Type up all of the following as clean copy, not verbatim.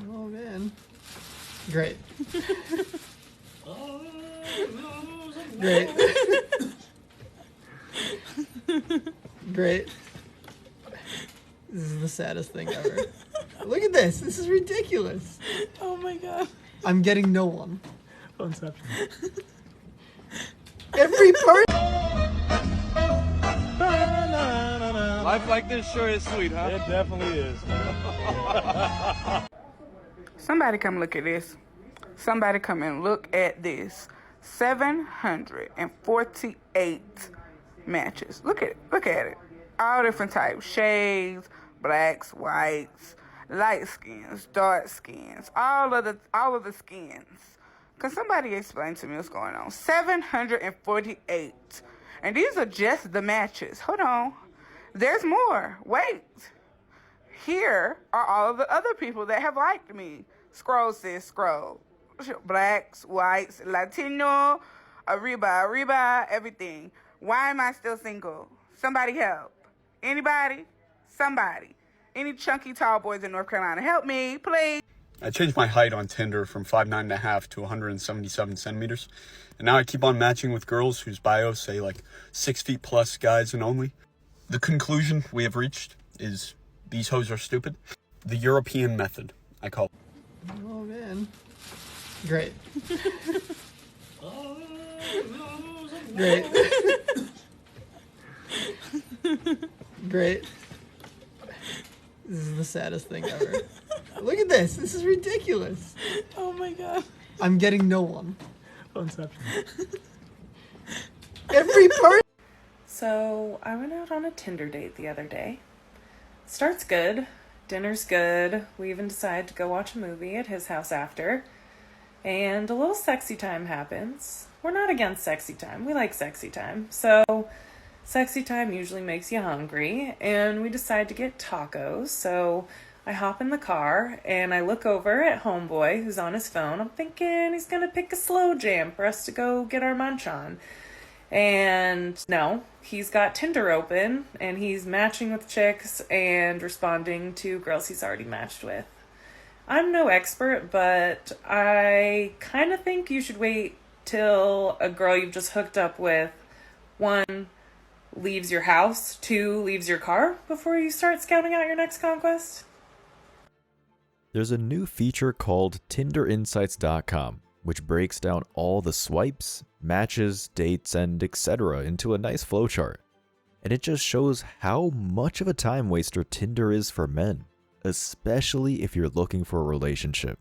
Oh man. Great. Great. Great. This is the saddest thing ever. Look at this. This is ridiculous. Oh my god. I'm getting no one. Phoneception. Every person. Life like this sure is sweet, huh? It definitely is. Somebody come look at this. Somebody come and look at this. 748 matches. Look at it. Look at it. All different types. Shades, blacks, whites, light skins, dark skins, all of the skins. Can somebody explain to me what's going on? 748. And these are just the matches. Hold on. There's more. Wait. Here are all of the other people that have liked me. Scroll, sis, scroll. Blacks, whites, Latino, Arriba, everything. Why am I still single? Somebody help. Anybody? Somebody. Any chunky tall boys in North Carolina, help me, please. I changed my height on Tinder from 5'9.5" to 177 centimeters. And now I keep on matching with girls whose bios say like 6 feet plus guys and only. The conclusion we have reached is these hoes are stupid. The European method, I call it. Oh man. Great. Great. Great. This is the saddest thing ever. Look at this. This is ridiculous. Oh my god. I'm getting no one. Phoneception. Every person. So I went out on a Tinder date the other day. Starts good. Dinner's good. We even decided to go watch a movie at his house after. And a little sexy time happens. We're not against sexy time. We like sexy time. So sexy time usually makes you hungry. And we decide to get tacos. So I hop in the car and I look over at homeboy who's on his phone. I'm thinking he's going to pick a slow jam for us to go get our munch on. And no, he's got Tinder open and he's matching with chicks and responding to girls he's already matched with. I'm no expert, but I kind of think you should wait till a girl you've just hooked up with, 1, leaves your house, 2, leaves your car before you start scouting out your next conquest. There's a new feature called TinderInsights.com, which breaks down all the swipes, matches, dates, and etc. into a nice flowchart. And it just shows how much of a time waster Tinder is for men, especially if you're looking for a relationship.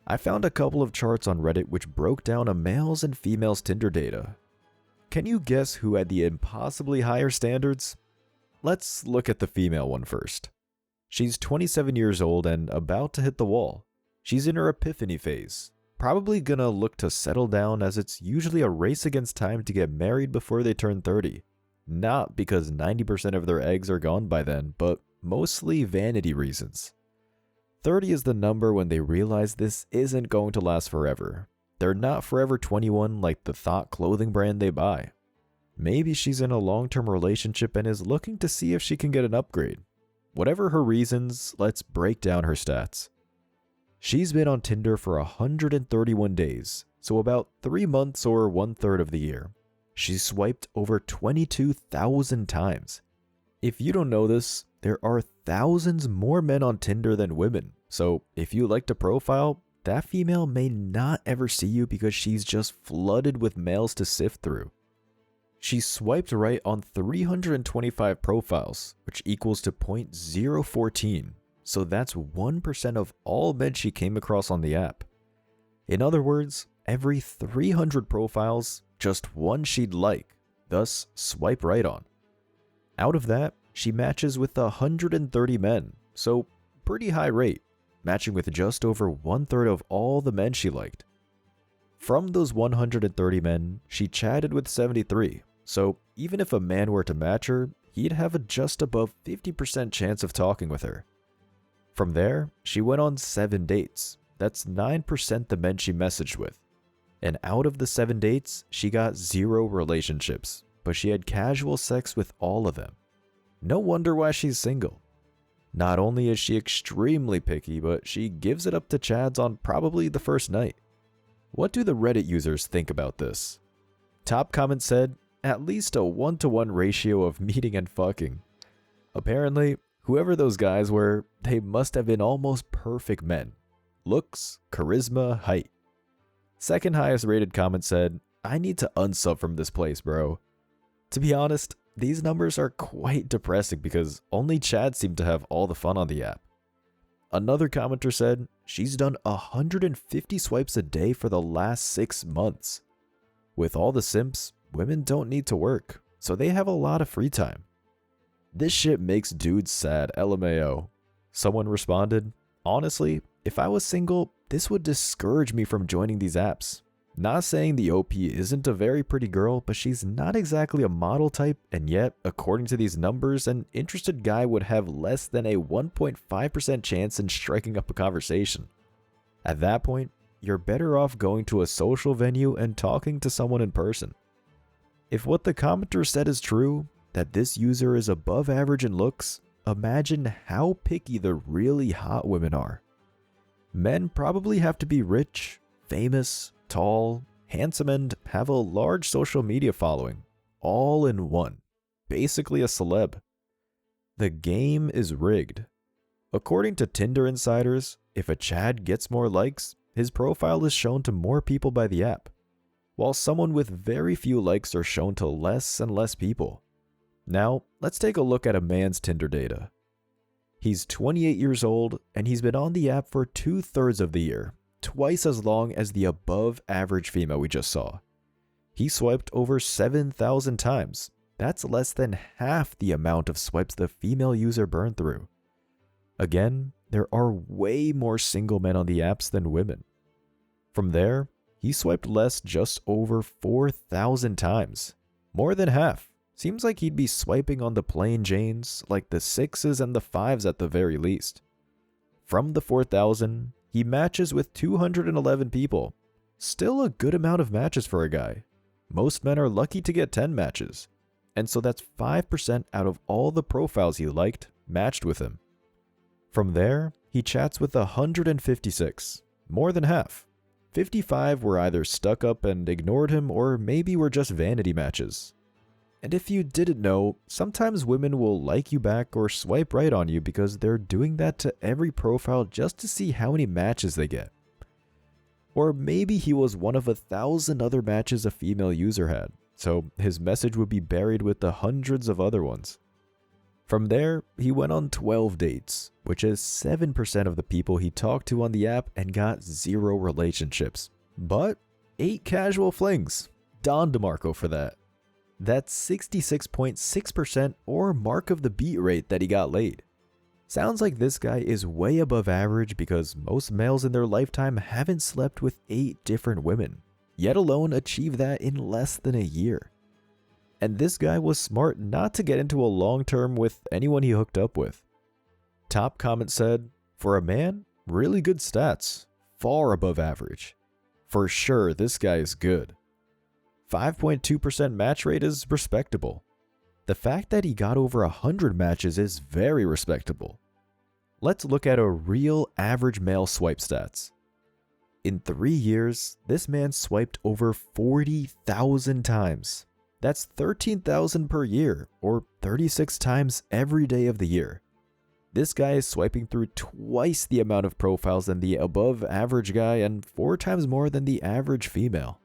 I found a couple of charts on Reddit which broke down a male's and female's Tinder data. Can you guess who had the impossibly higher standards? Let's look at the female one first. She's 27 years old and about to hit the wall. She's in her epiphany phase, probably gonna look to settle down as it's usually a race against time to get married before they turn 30. Not because 90% of their eggs are gone by then, but mostly vanity reasons. 30 is the number when they realize this isn't going to last forever. They're not forever 21 like the thought clothing brand they buy. Maybe she's in a long-term relationship and is looking to see if she can get an upgrade. Whatever her reasons, let's break down her stats. She's been on Tinder for 131 days, so about 3 months or 1/3 of the year. She's swiped over 22,000 times. If you don't know this, there are thousands more men on Tinder than women, so if you like to profile, that female may not ever see you because she's just flooded with males to sift through. She swiped right on 325 profiles, which equals to 0.014, so that's 1% of all men she came across on the app. In other words, every 300 profiles, just one she'd like, thus swipe right on. Out of that, she matches with 130 men, so pretty high rate, matching with just over 1/3 of all the men she liked. From those 130 men, she chatted with 73, so even if a man were to match her, he'd have a just above 50% chance of talking with her. From there, she went on 7 dates. That's 9% the men she messaged with. And out of the 7 dates, she got 0 relationships, but she had casual sex with all of them. No wonder why she's single. Not only is she extremely picky, but she gives it up to chads on probably the first night. What do the Reddit users think about this? Top comment said, at least a 1-to-1 ratio of meeting and fucking. Apparently, whoever those guys were, they must have been almost perfect men. Looks, charisma, height. Second highest rated comment said, I need to unsub from this place, bro. To be honest, these numbers are quite depressing because only Chad seem to have all the fun on the app. Another commenter said, she's done 150 swipes a day for the last 6 months. With all the simps, women don't need to work, so they have a lot of free time. This shit makes dudes sad, LMAO. Someone responded, honestly, if I was single, this would discourage me from joining these apps. Not saying the OP isn't a very pretty girl, but she's not exactly a model type, and yet, according to these numbers, an interested guy would have less than a 1.5% chance in striking up a conversation. At that point, you're better off going to a social venue and talking to someone in person. If what the commenter said is true, that this user is above average in looks, imagine how picky the really hot women are. Men probably have to be rich, famous, tall, handsome, and have a large social media following, all in one. Basically a celeb. The game is rigged. According to Tinder insiders, if a Chad gets more likes, his profile is shown to more people by the app, while someone with very few likes are shown to less and less people. Now, let's take a look at a man's Tinder data. He's 28 years old, and he's been on the app for 2/3 of the year, twice as long as the above average female we just saw. He swiped over 7,000 times. That's less than half the amount of swipes the female user burned through. Again, there are way more single men on the apps than women. From there, he swiped less just over 4,000 times. More than half. Seems like he'd be swiping on the plain Janes, like the 6s and the 5s at the very least. From the 4,000, he matches with 211 people. Still a good amount of matches for a guy. Most men are lucky to get 10 matches. And so that's 5% out of all the profiles he liked matched with him. From there, he chats with 156, more than half. 55 were either stuck up and ignored him, or maybe were just vanity matches. And if you didn't know, sometimes women will like you back or swipe right on you because they're doing that to every profile just to see how many matches they get. Or maybe he was one of 1,000 other matches a female user had, so his message would be buried with the hundreds of other ones. From there, he went on 12 dates, which is 7% of the people he talked to on the app, and got 0 relationships. But 8 casual flings. Don DeMarco for that. That's 66.6% or mark of the beat rate that he got laid. Sounds like this guy is way above average because most males in their lifetime haven't slept with 8 different women, yet alone achieve that in less than a year. And this guy was smart not to get into a long term with anyone he hooked up with. Top comment said, for a man, really good stats, far above average. For sure, this guy is good. 5.2% match rate is respectable. The fact that he got over 100 matches is very respectable. Let's look at a real average male swipe stats. In 3 years, this man swiped over 40,000 times. That's 13,000 per year, or 36 times every day of the year. This guy is swiping through twice the amount of profiles than the above average guy and 4 times more than the average female.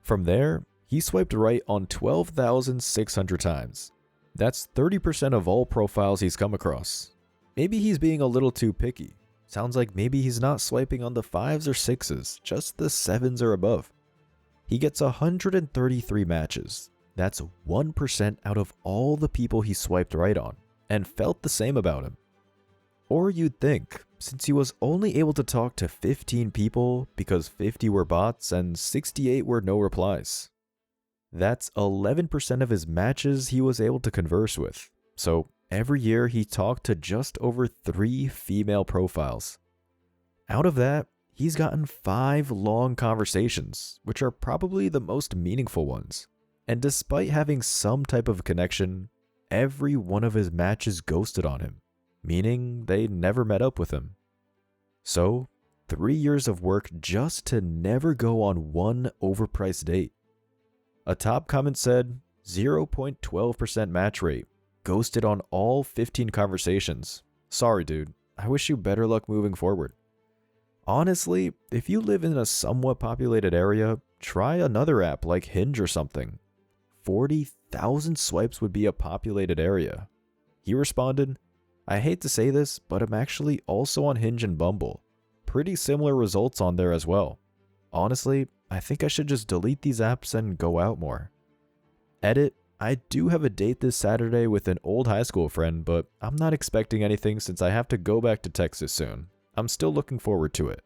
From there, he swiped right on 12,600 times. That's 30% of all profiles he's come across. Maybe he's being a little too picky. Sounds like maybe he's not swiping on the 5s or 6s, just the 7s or above. He gets 133 matches. That's 1% out of all the people he swiped right on, and felt the same about him. Or you'd think, since he was only able to talk to 15 people because 50 were bots and 68 were no replies. That's 11% of his matches he was able to converse with, so every year he talked to just over 3 female profiles. Out of that, he's gotten 5 long conversations, which are probably the most meaningful ones. And despite having some type of connection, every one of his matches ghosted on him. meaning they never met up with him. So, 3 years of work just to never go on one overpriced date. A top comment said, 0.12% match rate, ghosted on all 15 conversations. Sorry dude, I wish you better luck moving forward. Honestly, if you live in a somewhat populated area, try another app like Hinge or something. 40,000 swipes would be a populated area. He responded, I hate to say this, but I'm actually also on Hinge and Bumble. Pretty similar results on there as well. Honestly, I think I should just delete these apps and go out more. Edit, I do have a date this Saturday with an old high school friend, but I'm not expecting anything since I have to go back to Texas soon. I'm still looking forward to it.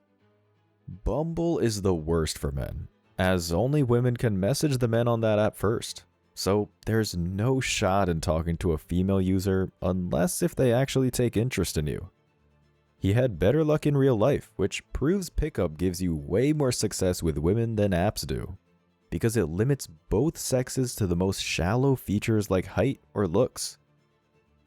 Bumble is the worst for men, as only women can message the men on that app first. So there's no shot in talking to a female user unless if they actually take interest in you. He had better luck in real life, which proves pickup gives you way more success with women than apps do, because it limits both sexes to the most shallow features like height or looks.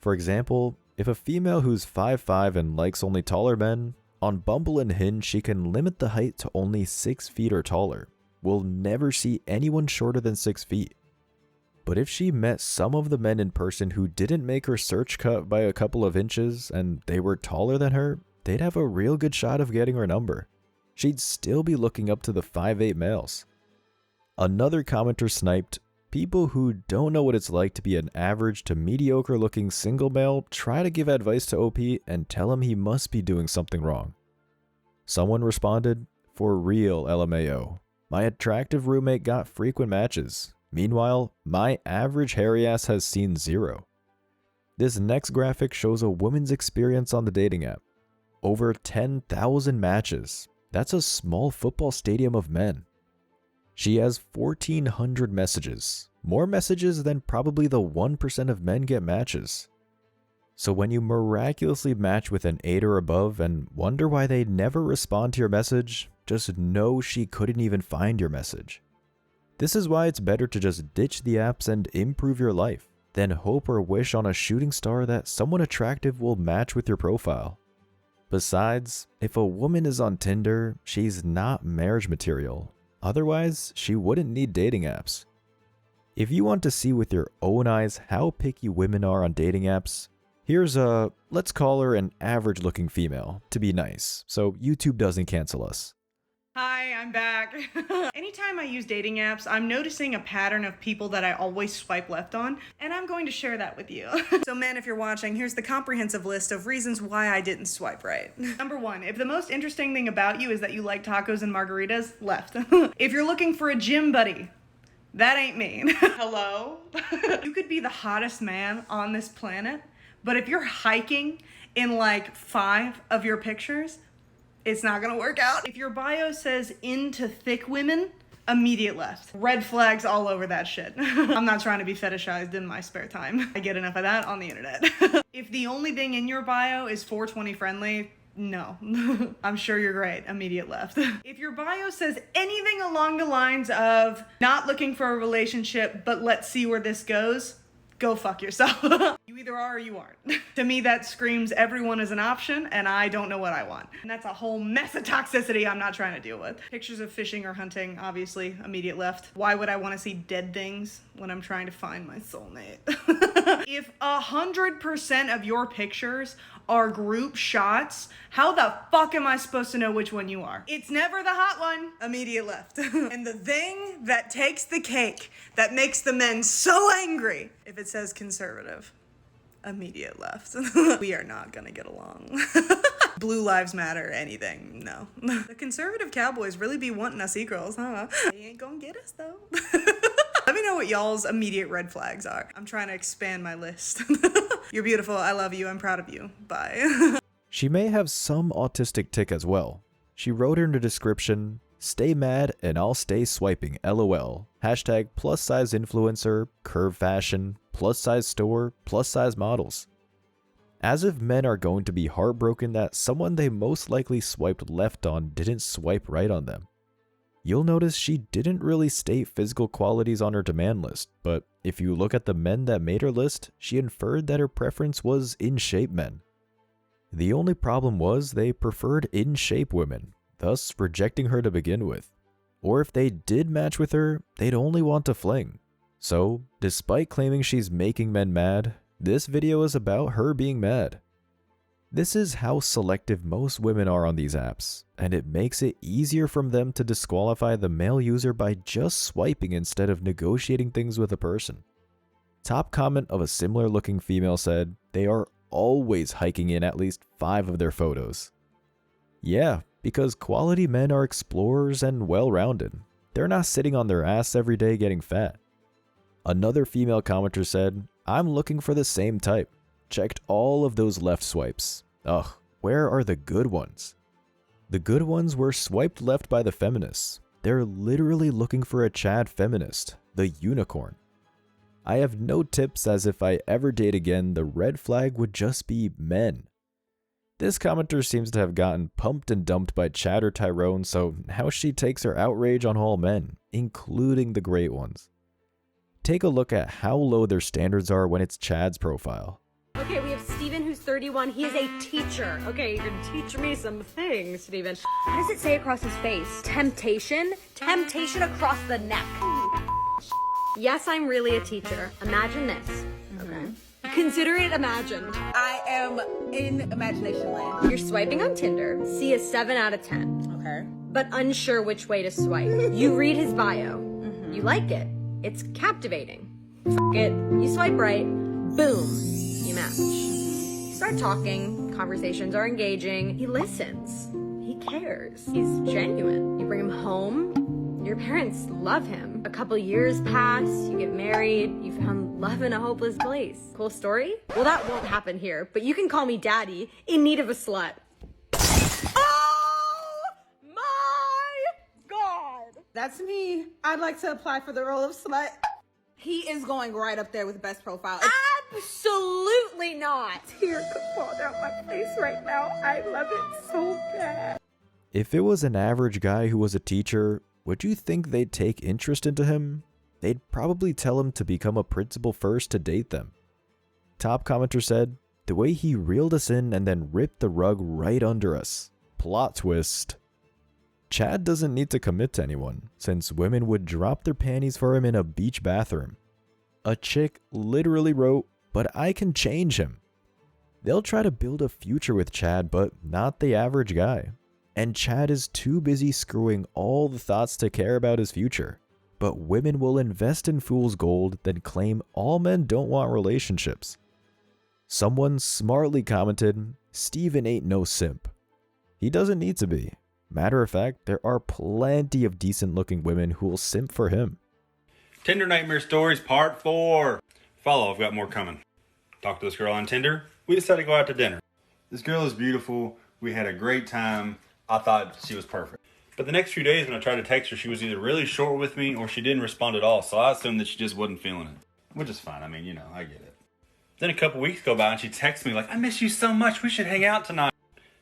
For example, if a female who's 5'5" and likes only taller men, on Bumble and Hinge she can limit the height to only 6 feet or taller. We'll never see anyone shorter than 6 feet. But if she met some of the men in person who didn't make her search cut by a couple of inches and they were taller than her, they'd have a real good shot of getting her number. She'd still be looking up to the 5'8" males. Another commenter sniped, people who don't know what it's like to be an average to mediocre looking single male try to give advice to OP and tell him he must be doing something wrong. Someone responded, for real LMAO, my attractive roommate got frequent matches. Meanwhile, my average hairy ass has seen 0. This next graphic shows a woman's experience on the dating app. Over 10,000 matches. That's a small football stadium of men. She has 1,400 messages. More messages than probably the 1% of men get matches. So when you miraculously match with an 8 or above and wonder why they never respond to your message, just know she couldn't even find your message. This is why it's better to just ditch the apps and improve your life, than hope or wish on a shooting star that someone attractive will match with your profile. Besides, if a woman is on Tinder, she's not marriage material. Otherwise, she wouldn't need dating apps. If you want to see with your own eyes how picky women are on dating apps, here's a, let's call her an average looking female, to be nice, so YouTube doesn't cancel us. Hi, I'm back. Anytime I use dating apps, I'm noticing a pattern of people that I always swipe left on, and I'm going to share that with you. So men, if you're watching, here's the comprehensive list of reasons why I didn't swipe right. Number 1, if the most interesting thing about you is that you like tacos and margaritas, left. If you're looking for a gym buddy, that ain't me. Hello? You could be the hottest man on this planet, but if you're hiking in like 5 of your pictures, it's not gonna work out. If your bio says into thick women, immediate left. Red flags all over that shit. I'm not trying to be fetishized in my spare time. I get enough of that on the internet. If the only thing in your bio is 420 friendly, no. I'm sure you're great. Immediate left. If your bio says anything along the lines of not looking for a relationship, but let's see where this goes, go fuck yourself. You either are or you aren't. To me, that screams everyone is an option, and I don't know what I want. And that's a whole mess of toxicity I'm not trying to deal with. Pictures of fishing or hunting, obviously, immediate left. Why would I want to see dead things when I'm trying to find my soulmate? If 100% of your pictures are group shots, how the fuck am I supposed to know which one you are? It's never the hot one. Immediate left. And the thing that takes the cake, that makes the men so angry, if it says conservative, immediate left. We are not gonna get along. Blue lives matter, anything, no. The conservative cowboys really be wanting us e-girls, huh? They ain't gonna get us though. Let me know what y'all's immediate red flags are. I'm trying to expand my list. You're beautiful, I love you, I'm proud of you, bye. She may have some autistic tick as well. She wrote in the description, stay mad and I'll stay swiping, LOL. Hashtag plus size influencer, curve fashion, plus size store, plus size models. As if men are going to be heartbroken that someone they most likely swiped left on didn't swipe right on them. You'll notice she didn't really state physical qualities on her demand list, but if you look at the men that made her list, she inferred that her preference was in shape men. The only problem was they preferred in-shape women, thus rejecting her to begin with. Or if they did match with her, they'd only want to fling. So, despite claiming she's making men mad, this video is about her being mad. This is how selective most women are on these apps, and it makes it easier for them to disqualify the male user by just swiping instead of negotiating things with a person. Top comment of a similar looking female said, they are always hiking in at least 5 of their photos. Yeah, because quality men are explorers and well-rounded. They're not sitting on their ass every day getting fat. Another female commenter said, I'm looking for the same type. Checked all of those left swipes. Ugh, where are the good ones? The good ones were swiped left by the feminists. They're literally looking for a Chad feminist, the unicorn. I have no tips, as if I ever date again, the red flag would just be men. This commenter seems to have gotten pumped and dumped by Chad or Tyrone, so now she takes her outrage on all men, including the great ones. Take a look at how low their standards are when it's Chad's profile. Okay, we have Steven, who's 31. He is a teacher. Okay, you're gonna teach me some things, Steven. What does it say across his face? Temptation? Temptation across the neck. Yes, I'm really a teacher. Imagine this. Okay. Consider it imagined. I am in imagination land. You're swiping on Tinder, see a 7 out of 10. Okay. But unsure which way to swipe. You read his bio. You like it. It's captivating. F it. You swipe right. Boom. You match. You start talking. Conversations are engaging. He listens. He cares. He's genuine. You bring him home. Your parents love him. A couple years pass, you get married, you found love in a hopeless place. Cool story? Well, that won't happen here, but you can call me daddy, in need of a slut. Oh my God. That's me. I'd like to apply for the role of slut. He is going right up there with best profile. Absolutely not. Tear could fall down my face right now. I love it so bad. If it was an average guy who was a teacher, would you think they'd take interest into him? They'd probably tell him to become a principal first to date them. Top commenter said, the way he reeled us in and then ripped the rug right under us. Plot twist. Chad doesn't need to commit to anyone, since women would drop their panties for him in a beach bathroom. A chick literally wrote, but I can change him. They'll try to build a future with Chad, but not the average guy. And Chad is too busy screwing all the thoughts to care about his future. But women will invest in fool's gold, then claim all men don't want relationships. Someone smartly commented, Steven ain't no simp. He doesn't need to be. Matter of fact, there are plenty of decent looking women who will simp for him. Tinder Nightmare Stories Part 4. Follow, I've got more coming. Talked to this girl on Tinder. We decided to go out to dinner. This girl is beautiful. We had a great time. I thought she was perfect. But the next few days when I tried to text her, she was either really short with me or she didn't respond at all. So I assumed that she just wasn't feeling it. Which is fine. I mean, you know, I get it. Then a couple weeks go by and she texts me like, I miss you so much. We should hang out tonight.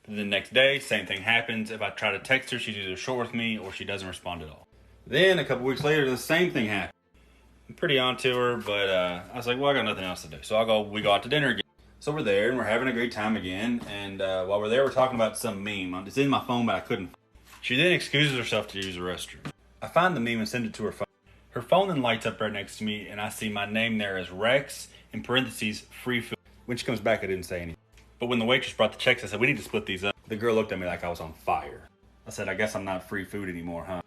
But the next day, same thing happens. If I try to text her, she's either short with me or she doesn't respond at all. Then a couple weeks later, the same thing happens. I'm pretty onto her, but I was like, well, I got nothing else to do. So we go out to dinner again. So we're there and we're having a great time again. And while we're there, we're talking about some meme. It's in my phone, but I couldn't. She then excuses herself to use the restroom. I find the meme and send it to her phone. Her phone then lights up right next to me, and I see my name there as Rex, in parentheses, free food. When she comes back, I didn't say anything. But when the waitress brought the checks, I said, we need to split these up. The girl looked at me like I was on fire. I said, I guess I'm not free food anymore, huh?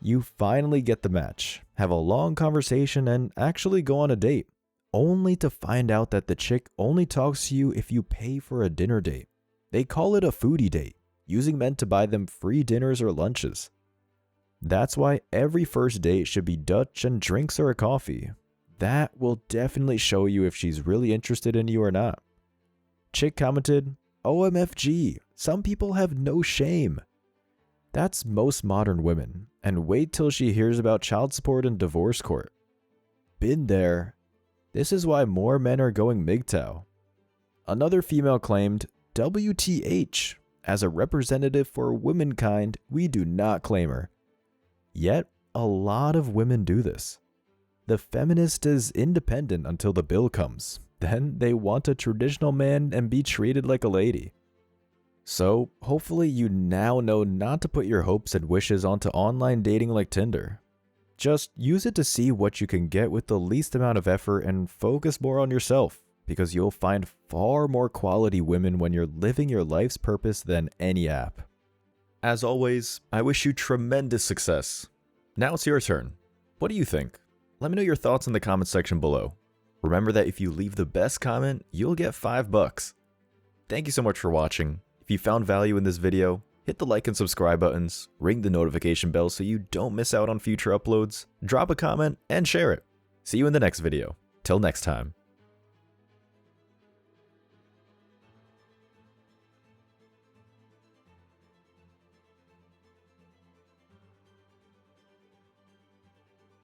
You finally get the match, have a long conversation, and actually go on a date. Only to find out that the chick only talks to you if you pay for a dinner date. They call it a foodie date, using men to buy them free dinners or lunches. That's why every first date should be Dutch and drinks or a coffee. That will definitely show you if she's really interested in you or not. Chick commented, OMFG, some people have no shame. That's most modern women, and wait till she hears about child support and divorce court. Been there. This is why more men are going MGTOW. Another female claimed, WTH, as a representative for womankind, we do not claim her. Yet, a lot of women do this. The feminist is independent until the bill comes, then they want a traditional man and be treated like a lady. So, hopefully you now know not to put your hopes and wishes onto online dating like Tinder. Just use it to see what you can get with the least amount of effort and focus more on yourself, because you'll find far more quality women when you're living your life's purpose than any app. As always, I wish you tremendous success. Now it's your turn. What do you think? Let me know your thoughts in the comment section below. Remember that if you leave the best comment, you'll get $5. Thank you so much for watching. If you found value in this video, hit the like and subscribe buttons, ring the notification bell so you don't miss out on future uploads, drop a comment, and share it. See you in the next video. Till next time.